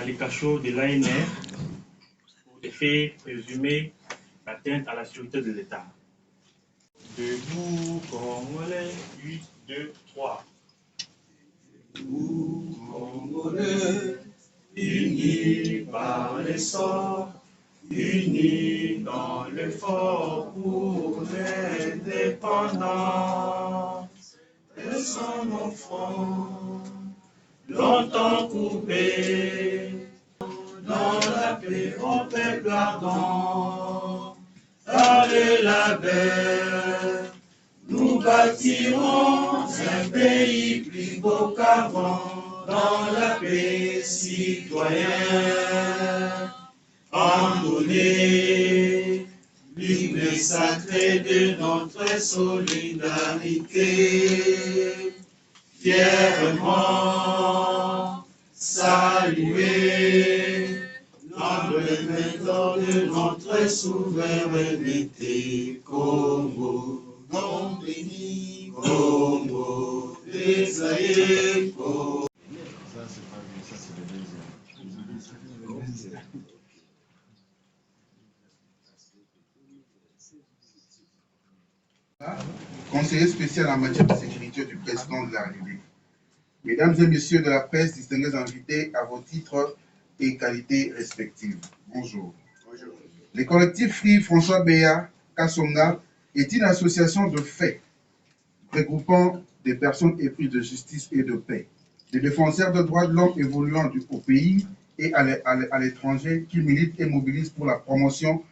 les cachots de l'ANR pour des faits présumés d'atteinte à la sécurité de l'État. Debout, Congolais, 8, 2, 3. Debout, Congolais, unis par l'essor, unis dans l'effort pour l'indépendance. Dressons nos fronts, longtemps coupés, dans la paix au peuple ardent. Avec la paix, nous bâtirons un pays plus beau qu'avant, dans la paix citoyenne. Endonnez l'hymne sacré de notre solidarité. Fièrement saluer l'emblème de notre souveraineté. Congo, nom béni, Congo, désaillé, Congo. Ça, c'est pas bien, ça, c'est le deuxième. Conseiller spécial en matière de sécurité du président de la République. Mesdames et messieurs de la presse, distingués invités à vos titres et qualités respectives. Bonjour. Bonjour. Le collectif Free François Béa Kasonga est une association de faits regroupant des personnes épris de justice et de paix, des défenseurs de droits de l'homme évoluant au pays et à l'étranger qui militent et mobilisent pour la promotion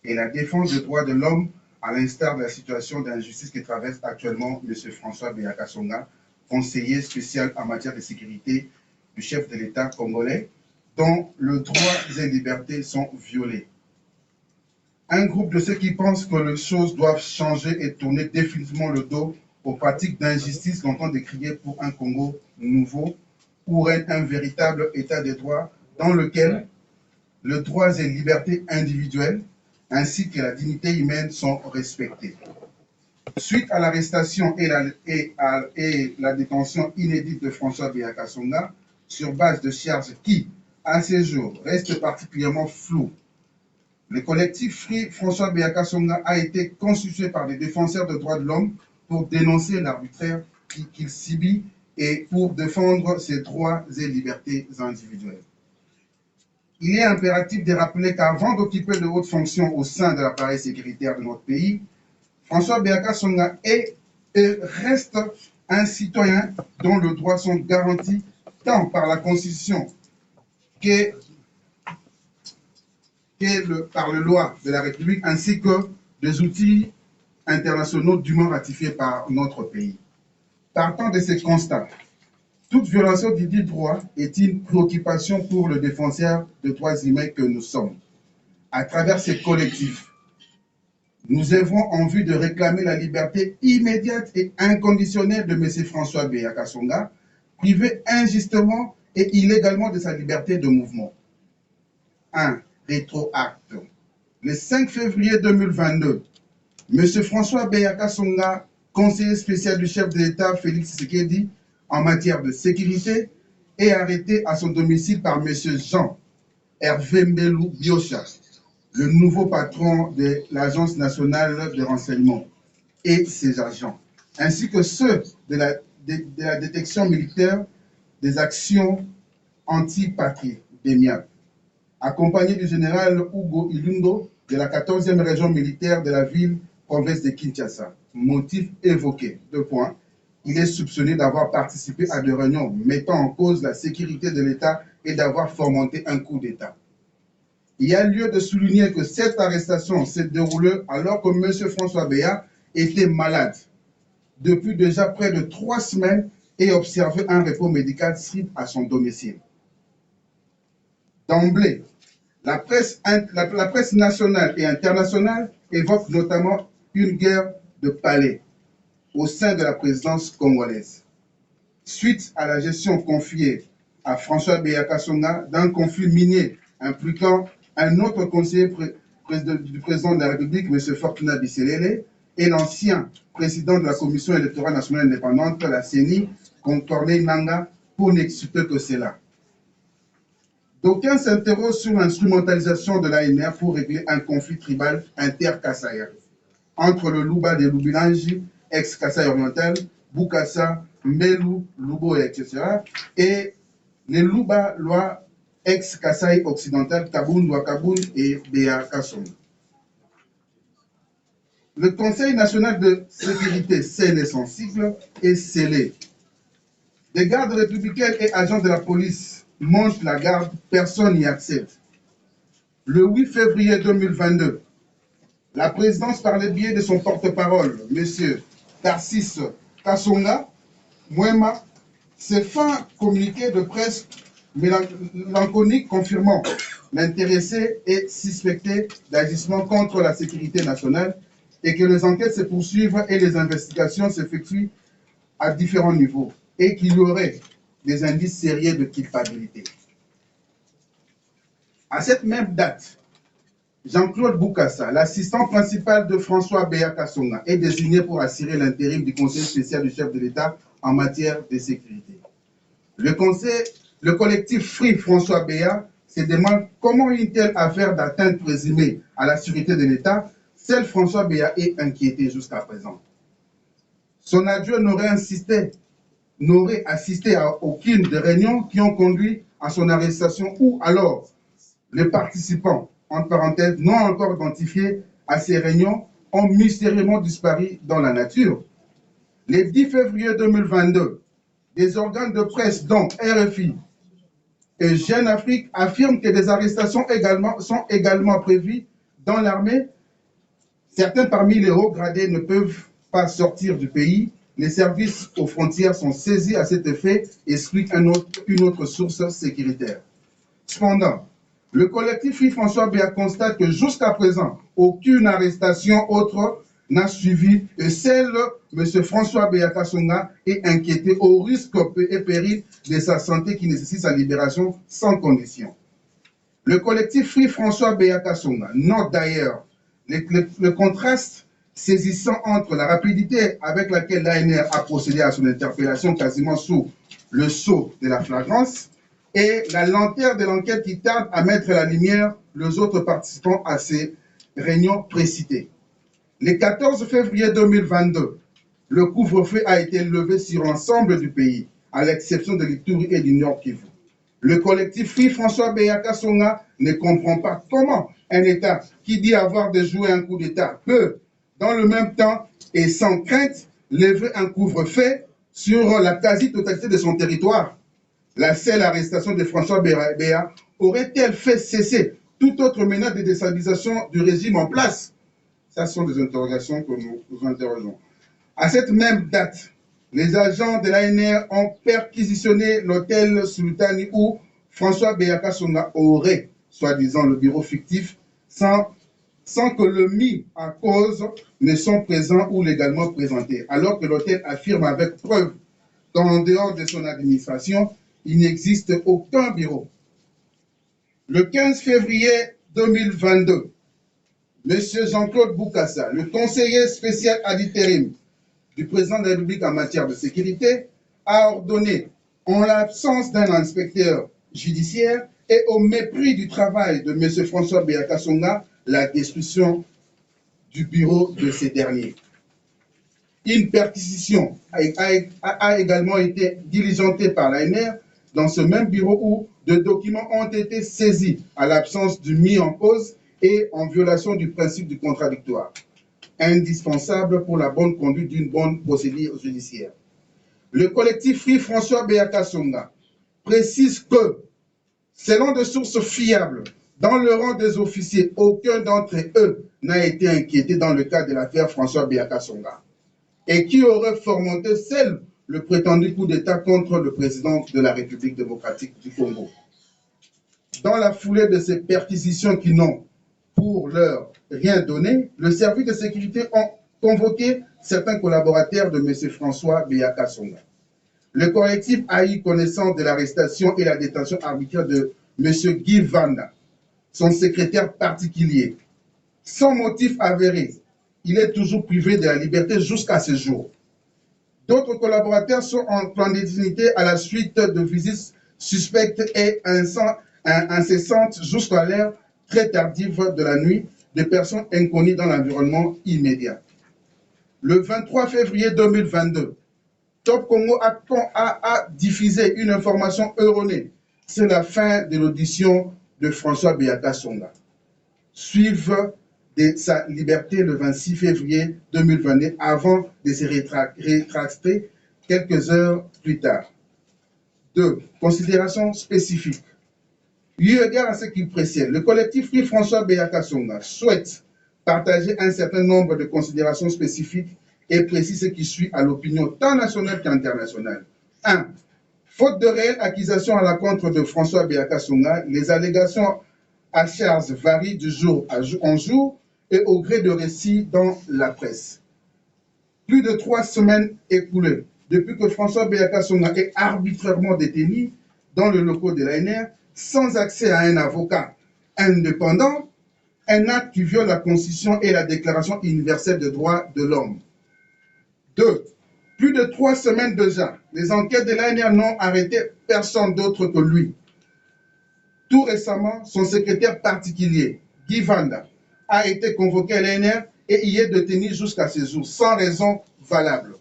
et la défense des droits de l'homme, à l'instar de la situation d'injustice que traverse actuellement M. François Béa Kasonga, conseiller spécial en matière de sécurité du chef de l'État congolais, dont les droits et libertés sont violés. Un groupe de ceux qui pensent que les choses doivent changer et tourner définitivement le dos aux pratiques d'injustice longtemps décriées pour un Congo nouveau, où règne un véritable état de droit dans lequel les droits et libertés individuelles ainsi que la dignité humaine sont respectés. Suite à l'arrestation et la détention inédite de François Béa Kasonga, sur base de charges qui, à ce jour, restent particulièrement floues, le collectif Free François Béa Kasonga a été constitué par des défenseurs de droits de l'homme pour dénoncer l'arbitraire qu'il subit et pour défendre ses droits et libertés individuelles. Il est impératif de rappeler qu'avant d'occuper de hautes fonctions au sein de l'appareil sécuritaire de notre pays, François Béa Kasonga est et reste un citoyen dont les droits sont garantis tant par la Constitution que par les lois de la République, ainsi que des outils internationaux dûment ratifiés par notre pays. Partant de ces constats, toute violation du dit droit est une préoccupation pour le défenseur des droits humains que nous sommes. À travers ces collectifs, nous œuvrons en vue de réclamer la liberté immédiate et inconditionnelle de M. François Béa Kasonga, privé injustement et illégalement de sa liberté de mouvement. 1. Rétroacte. Le 5 février 2022, M. François Béa Kasonga, conseiller spécial du chef de l'État Félix Tshisekedi en matière de sécurité, est arrêté à son domicile par M. Jean-Hervé Mbelou Biocha, le nouveau patron de l'Agence nationale de renseignement et ses agents, ainsi que ceux de la détection militaire des actions anti-patrie, DEMIAP, accompagné du général Hugo Ilundo de la 14e région militaire de la ville-province de Kinshasa. Motif évoqué, 2 points. Il est soupçonné d'avoir participé à des réunions mettant en cause la sécurité de l'État et d'avoir fomenté un coup d'État. Il y a lieu de souligner que cette arrestation s'est déroulée alors que M. François Béa était malade depuis déjà près de 3 semaines et observait un repos médical strict à son domicile. D'emblée, la presse nationale et internationale évoque notamment une guerre de palais au sein de la présidence congolaise, suite à la gestion confiée à François Béa Kasonga d'un conflit minier impliquant un autre conseiller du président de la République, M. Fortuna Bisselele, et l'ancien président de la Commission électorale nationale indépendante, la CENI, Corneille Nangaa, pour n'exciter que cela. D'aucuns s'interrogent sur l'instrumentalisation de l'ANR pour régler un conflit tribal inter-Kassaïen entre le Luba de Lubinanji, ex-Kasaï oriental, Bukassa, Mbelu, Lubo, etc., et les Luba Loa, ex-Kasaï occidental, Kaboun, Douakaboun et Béa Kasson. Le Conseil national de sécurité scellé son sigle est scellé. Des gardes républicains et agents de la police montent la garde, personne n'y accède. Le 8 février 2022, la présidence, par le biais de son porte-parole, M. Tarsis Kassonga Mwema, s'est fait un communiqué de presse mélancolique confirmant l'intéressé est suspecté d'agissement contre la sécurité nationale et que les enquêtes se poursuivent et les investigations s'effectuent à différents niveaux et qu'il y aurait des indices sérieux de culpabilité. À cette même date, Jean-Claude Bukassa, l'assistant principal de François Béa Kasonga, est désigné pour assurer l'intérim du Conseil spécial du chef de l'État en matière de sécurité. Le collectif Free François Béa se demande comment une telle affaire d'atteinte présumée à la sécurité de l'État, seul François Béa est inquiété jusqu'à présent. Son adjoint n'aurait assisté à aucune des réunions qui ont conduit à son arrestation ou alors les participants, entre parenthèses, non encore identifiés à ces réunions, ont mystérieusement disparu dans la nature. Le 10 février 2022, des organes de presse, dont RFI et Jeune Afrique, affirment que des arrestations sont également prévues dans l'armée. Certains parmi les hauts gradés ne peuvent pas sortir du pays. Les services aux frontières sont saisis à cet effet, explique une autre source sécuritaire. Cependant, le collectif Free François Béa constate que jusqu'à présent, aucune arrestation autre n'a suivi et seul M. François Béa Kasonga est inquiété au risque et péril de sa santé qui nécessite sa libération sans condition. Le collectif Free François Béa Kasonga note d'ailleurs le contraste saisissant entre la rapidité avec laquelle l'ANR a procédé à son interpellation quasiment sous le sceau de la flagrance et la lenteur de l'enquête qui tarde à mettre la lumière les autres participants à ces réunions précitées. Le 14 février 2022, le couvre-feu a été levé sur l'ensemble du pays, à l'exception de l'Ituri et du Nord Kivu. Le collectif Free François Béa Kasonga ne comprend pas comment un État qui dit avoir déjoué un coup d'État peut, dans le même temps et sans crainte, lever un couvre-feu sur la quasi-totalité de son territoire. La seule arrestation de François Béa aurait-elle fait cesser toute autre menace de déstabilisation du régime en place? Ce sont des interrogations que nous interrogeons. À cette même date, les agents de l'ANR ont perquisitionné l'hôtel Sultani où François Béa Kasonga aurait, soi-disant, le bureau fictif, sans que le mis en cause ne sont présents ou légalement présentés, alors que l'hôtel affirme avec preuve qu'en dehors de son administration, il n'existe aucun bureau. Le 15 février 2022, M. Jean-Claude Bukassa, le conseiller spécial ad interim du président de la République en matière de sécurité, a ordonné, en l'absence d'un inspecteur judiciaire et au mépris du travail de M. François Béa Kasonga, la destruction du bureau de ces derniers. Une perquisition a également été diligentée par l'ANR dans ce même bureau où des documents ont été saisis à l'absence du mis en cause et en violation du principe du contradictoire, indispensable pour la bonne conduite d'une bonne procédure judiciaire. Le collectif Free François Béa Kasonga précise que, selon des sources fiables, dans le rang des officiers, aucun d'entre eux n'a été inquiété dans le cadre de l'affaire François Béa Kasonga et qui aurait fomenté seul le prétendu coup d'État contre le président de la République démocratique du Congo. Dans la foulée de ces perquisitions qui n'ont pour l'heure rien donné, le service de sécurité a convoqué certains collaborateurs de M. François Béa Kasonga. Le collectif a eu connaissance de l'arrestation et la détention arbitraire de M. Guy Vanda, son secrétaire particulier. Sans motif avéré, il est toujours privé de la liberté jusqu'à ce jour. D'autres collaborateurs sont en clandestinité à la suite de visites suspectes et incessante jusqu'à l'heure très tardive de la nuit de personnes inconnues dans l'environnement immédiat. Le 23 février 2022, Top Congo a diffusé une information erronée sur la fin de l'audition de François Béaka Songa. Suive de sa liberté le 26 février 2022 avant de se rétracter quelques heures plus tard. 2. Considérations spécifiques. Eu égard à ce qui précède, le collectif Free François Béaka Songa souhaite partager un certain nombre de considérations spécifiques et précises qui suit à l'opinion tant nationale qu'internationale. 1. Faute de réelle accusation à l'encontre de François Béaka Songa, les allégations à charge varient de jour en jour et au gré de récits dans la presse. Plus de 3 semaines écoulées depuis que François Béaka Songa est arbitrairement détenu dans le locaux de l'ANR, sans accès à un avocat indépendant, un acte qui viole la Constitution et la Déclaration universelle des droits de l'homme. 2. Plus de 3 semaines déjà, les enquêtes de l'ANR n'ont arrêté personne d'autre que lui. Tout récemment, son secrétaire particulier, Guy Vanda, a été convoqué à l'ANR et y est détenu jusqu'à ce jour, sans raison valable.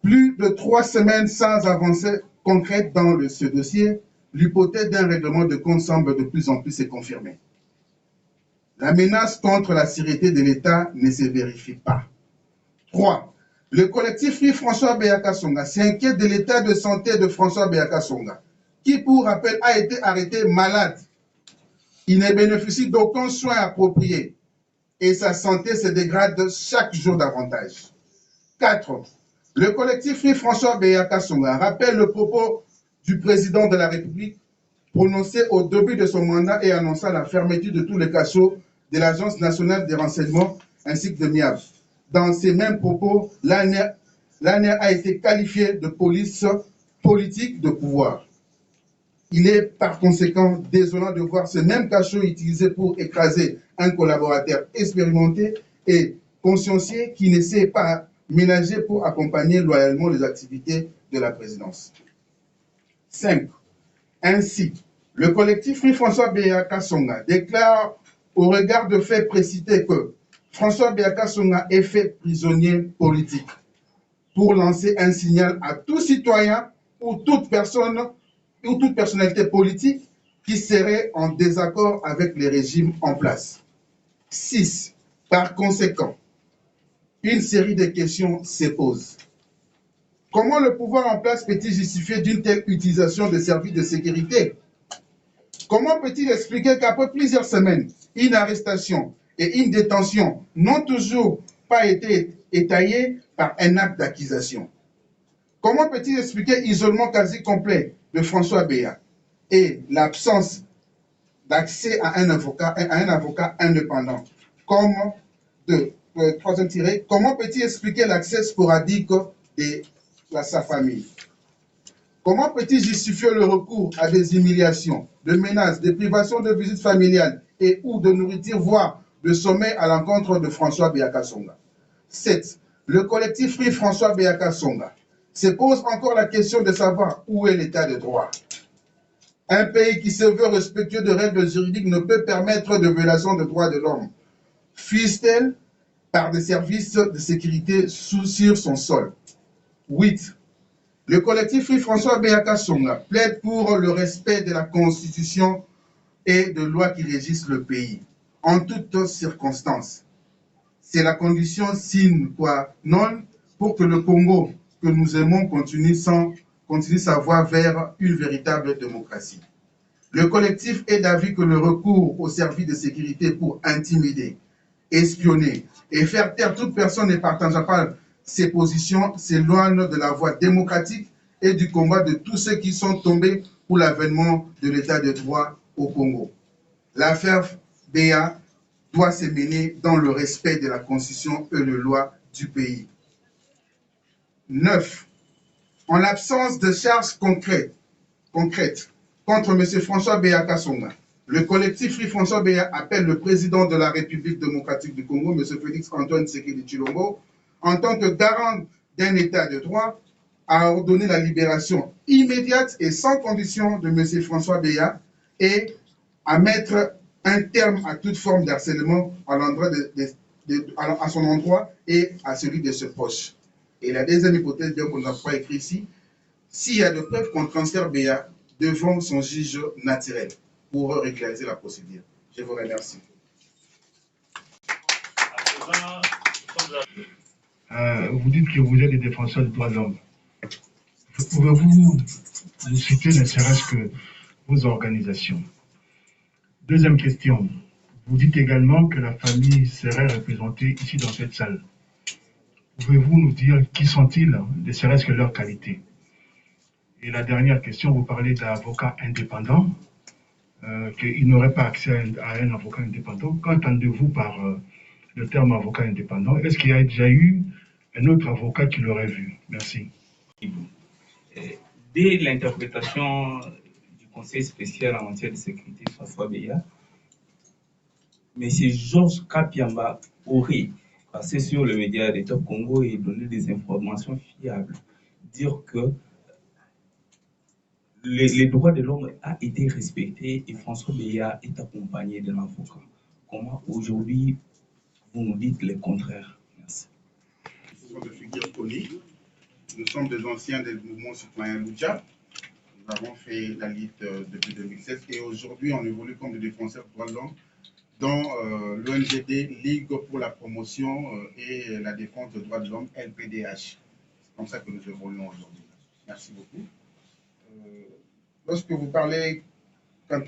Plus de 3 semaines sans avancée concrète dans ce dossier, l'hypothèse d'un règlement de compte semble de plus en plus se confirmer. La menace contre la sécurité de l'État ne se vérifie pas. 3. Le collectif Free François Béaka Songa s'inquiète de l'état de santé de François Béaka Songa, qui, pour rappel, a été arrêté malade. Il ne bénéficie d'aucun soin approprié et sa santé se dégrade chaque jour davantage. 4. Le collectif Free François Béaka Songa rappelle le propos du président de la République prononcé au début de son mandat et annonçant la fermeture de tous les cachots de l'Agence nationale des renseignements ainsi que de MIAF. Dans ces mêmes propos, l'ANR a été qualifiée de police politique de pouvoir. Il est par conséquent désolant de voir ce même cachot utilisé pour écraser un collaborateur expérimenté et consciencieux qui ne s'est pas ménagé pour accompagner loyalement les activités de la présidence. 5. Ainsi, le collectif Free François Béaka Songa déclare au regard de faits précités que François Béaka Songa est fait prisonnier politique pour lancer un signal à tout citoyen ou toute personne ou toute personnalité politique qui serait en désaccord avec les régimes en place. 6. Par conséquent, une série de questions se posent. Comment le pouvoir en place peut-il justifier d'une telle utilisation des services de sécurité? Comment peut-il expliquer qu'après plusieurs semaines, une arrestation et une détention n'ont toujours pas été étayées par un acte d'accusation? Comment peut-il expliquer l'isolement quasi complet de François Béa et l'absence d'accès à un avocat indépendant? Troisième tiré, comment peut-il expliquer l'accès sporadique de sa famille? Comment peut-il justifier le recours à des humiliations, de menaces, des privations de visites familiales et ou de nourriture, voire de sommeil à l'encontre de François Béaka Songa? 7. Le collectif Free François Béaka Songa se pose encore la question de savoir où est l'état de droit. Un pays qui se veut respectueux de règles juridiques ne peut permettre de violation des droits de l'homme, fût-elle par des services de sécurité sur son sol. 8. Le collectif Free François Béaka Songa plaide pour le respect de la Constitution et de lois qui régissent le pays, en toutes circonstances. C'est la condition sine qua non pour que le Congo que nous aimons continue sa voie vers une véritable démocratie. Le collectif est d'avis que le recours aux services de sécurité pour intimider, espionner et faire taire toute personne ne partageant pas ses positions s'éloigne de la voie démocratique et du combat de tous ceux qui sont tombés pour l'avènement de l'état de droit au Congo. L'affaire Béa doit se mener dans le respect de la Constitution et les lois du pays. 9. En l'absence de charges concrètes contre M. François Béaka Songa, le collectif Free François Béa appelle le président de la République démocratique du Congo, M. Félix Antoine Tshisekedi Tshilombo, en tant que garant d'un état de droit, à ordonner la libération immédiate et sans condition de M. François Béat et à mettre un terme à toute forme d'harcèlement à son endroit et à celui de ses proches. Et la deuxième hypothèse, bien qu'on n'a pas écrit ici, s'il y a de preuves qu'on transfère Béat devant son juge naturel pour régulariser la procédure. Je vous remercie. Vous dites que vous êtes des défenseurs des droits de l'homme. Pouvez-vous nous citer ne serait-ce que vos organisations? Deuxième question. Vous dites également que la famille serait représentée ici dans cette salle. Pouvez-vous nous dire qui sont-ils, ne serait-ce que leur qualité? Et la dernière question, vous parlez d'avocats indépendants, qu'ils n'auraient pas accès à un avocat indépendant. Qu'entendez-vous par le terme avocat indépendant? Est-ce qu'il y a déjà eu un autre avocat qui l'aurait vu? Merci. Dès l'interprétation du Conseil spécial en matière de sécurité, François Béat, M. Georges Kapiamba aurait passé sur le média de Top Congo et donné des informations fiables, dire que les droits de l'homme ont été respectés et François Béat est accompagné d'un avocat. Comment aujourd'hui vous nous dites le contraire? Merci. Ce sont des figures connues. Nous sommes des anciens du mouvement citoyen Lucha. Nous avons fait la lutte depuis 2016 et aujourd'hui on évolue comme des défenseurs des droits de l'homme dans l'ONGD, Ligue pour la promotion et la défense des droits de l'homme, LPDH. C'est comme ça que nous évoluons aujourd'hui. Merci beaucoup. Lorsque vous parlez par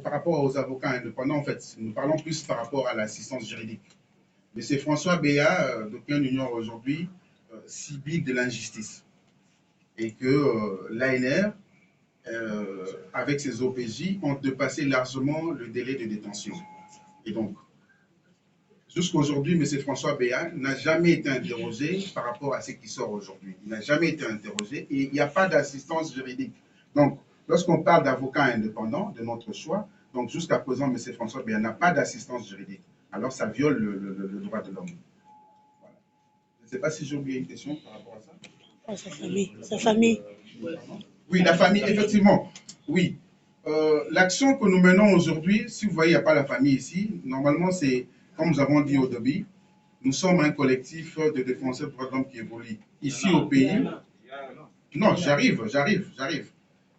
rapport aux avocats indépendants, en fait, nous parlons plus par rapport à l'assistance juridique. Mais c'est François Béat, d'aucuns ignorent aujourd'hui, cible de l'injustice. Et que l'ANR, avec ses OPJ, ont dépassé largement le délai de détention. Et donc, jusqu'à aujourd'hui, M. François Béat n'a jamais été interrogé par rapport à ce qui sort aujourd'hui. Il n'a jamais été interrogé et il n'y a pas d'assistance juridique. Donc, lorsqu'on parle d'avocats indépendants, de notre choix, donc jusqu'à présent, M. François Béat n'a pas d'assistance juridique. Alors, ça viole le droit de l'homme. Voilà. Je ne sais pas si j'ai oublié une question par rapport à ça. Oh, sa famille. Sa famille. Oui, la famille, effectivement. Oui. L'action que nous menons aujourd'hui, si vous voyez, il n'y a pas la famille ici. Normalement, c'est, comme nous avons dit au début, nous sommes un collectif de défenseurs des droits de l'homme qui évolue ici au pays. Non, j'arrive.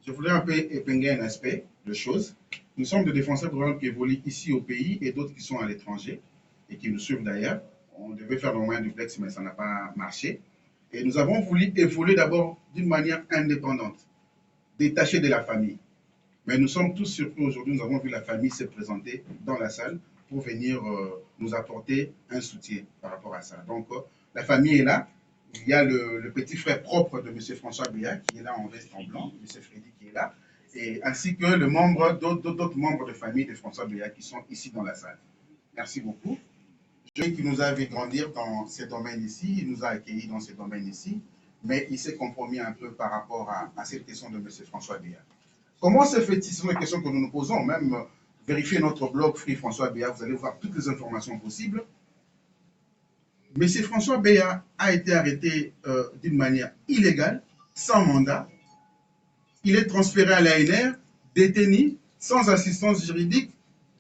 Je voulais un peu épingler un aspect de choses. Nous sommes des défenseurs des droits de l'homme qui évoluent ici au pays et d'autres qui sont à l'étranger et qui nous suivent d'ailleurs. On devait faire normalement un duplex, mais ça n'a pas marché. Et nous avons voulu évoluer d'abord d'une manière indépendante, détachée de la famille. Mais nous sommes tous surpris aujourd'hui, nous avons vu la famille se présenter dans la salle pour venir nous apporter un soutien par rapport à ça. Donc, la famille est là. Il y a le petit frère propre de M. François Béat qui est là en veste en blanc, M. Freddy qui est là, et ainsi que d'autres membres de famille de François Béat qui sont ici dans la salle. Merci beaucoup. Qui nous a vu grandir dans ces domaines ici, il nous a accueillis dans ces domaines ici, mais il s'est compromis un peu par rapport à cette question de M. François Béat. Comment se fait-il? Ce sont les questions que nous nous posons. Même vérifiez notre blog Free François Béat, vous allez voir toutes les informations possibles. M. François Béat a été arrêté d'une manière illégale, sans mandat. Il est transféré à l'ANR, détenu, sans assistance juridique,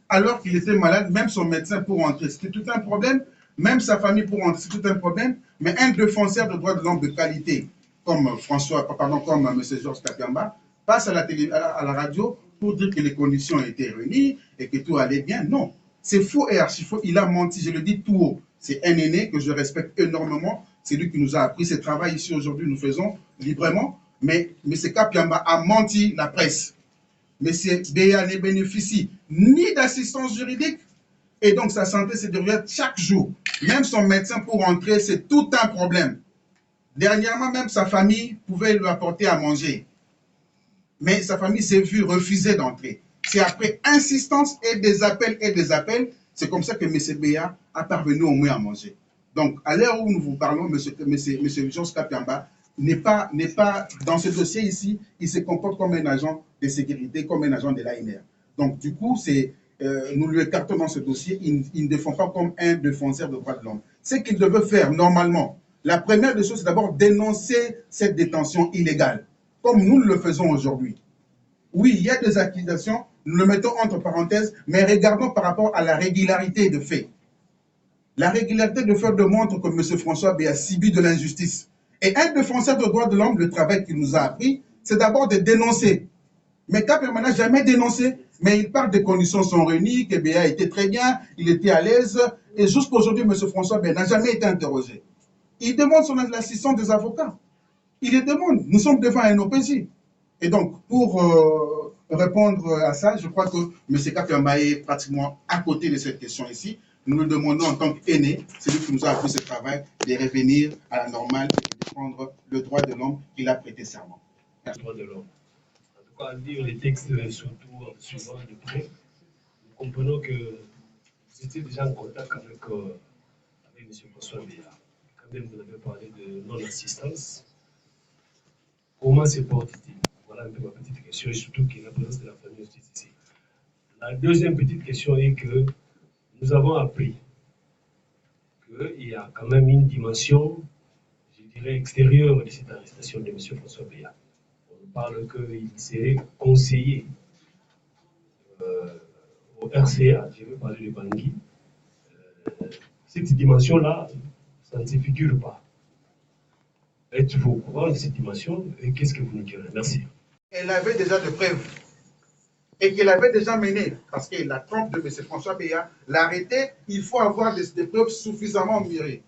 alors qu'il était malade, même son médecin pour rentrer. C'était tout un problème. Même sa famille pour rentrer, c'est tout un problème. Mais un défenseur de droits de l'homme de qualité, comme M. Georges Kapiamba, passe à la radio pour dire que les conditions étaient réunies et que tout allait bien. Non, c'est faux et archi faux. Il a menti, je le dis tout haut. C'est un aîné que je respecte énormément. C'est lui qui nous a appris ce travail ici aujourd'hui, nous faisons librement. Mais M. Kapiamba a menti la presse. M. Béat ne bénéficie ni d'assistance juridique et donc sa santé se détériore chaque jour. Même son médecin pour rentrer, c'est tout un problème. Dernièrement, même sa famille pouvait lui apporter à manger. Mais sa famille s'est vue refuser d'entrer. C'est après insistance et des appels, c'est comme ça que M. Béat a parvenu au moins à manger. Donc, à l'heure où nous vous parlons, M. Georges Kapiamba n'est pas dans ce dossier ici, il se comporte comme un agent de sécurité, comme un agent de l'ANR. Donc, du coup, nous lui écartons dans ce dossier, il ne défend pas comme un défenseur de droits de l'homme. Ce qu'il devait faire normalement, La première des choses, c'est d'abord dénoncer cette détention illégale, comme nous le faisons aujourd'hui. Oui, il y a des accusations, nous le mettons entre parenthèses, mais regardons par rapport à la régularité de faits. La régularité de faits démontre que M. François Béa subit de l'injustice. Et un défenseur des droits de l'homme, le travail qu'il nous a appris, c'est d'abord de dénoncer. Mais Kapema n'a jamais dénoncé, mais il parle des conditions sont réunies, que Béa était très bien, il était à l'aise, et jusqu'à aujourd'hui, M. François Béa n'a jamais été interrogé. Il demande l'assistance des avocats. Il les demande. Nous sommes devant un OPJ. Et donc, pour répondre à ça, je crois que M. Kapema est pratiquement à côté de cette question ici. Nous le demandons en tant qu'aîné, celui qui nous a appris ce travail, de revenir à la normale et de défendre le droit de l'homme qu'il a prêté serment. Le droit de l'homme. En tout cas, lire les textes, surtout en suivant de près, nous comprenons que vous étiez déjà en contact avec M. François Béa. Quand même, vous avez parlé de non-assistance. Comment se porte-t-il? Voilà un peu ma petite question, et surtout qu'il y a la présence de la famille aussi ici. La deuxième petite question est que nous avons appris qu'il y a quand même une dimension, je dirais, extérieure de cette arrestation de M. François Béa. On parle qu'il serait conseiller au RCA, je vais parler de Bangui. Cette dimension-là, ça ne se figure pas. Êtes-vous au courant de cette dimension et qu'est-ce que vous nous direz? Merci. Elle avait déjà des preuves et qu'elle avait déjà mené, parce que la trompe de M. François Béa, l'arrêter, il faut avoir des preuves suffisamment mûries.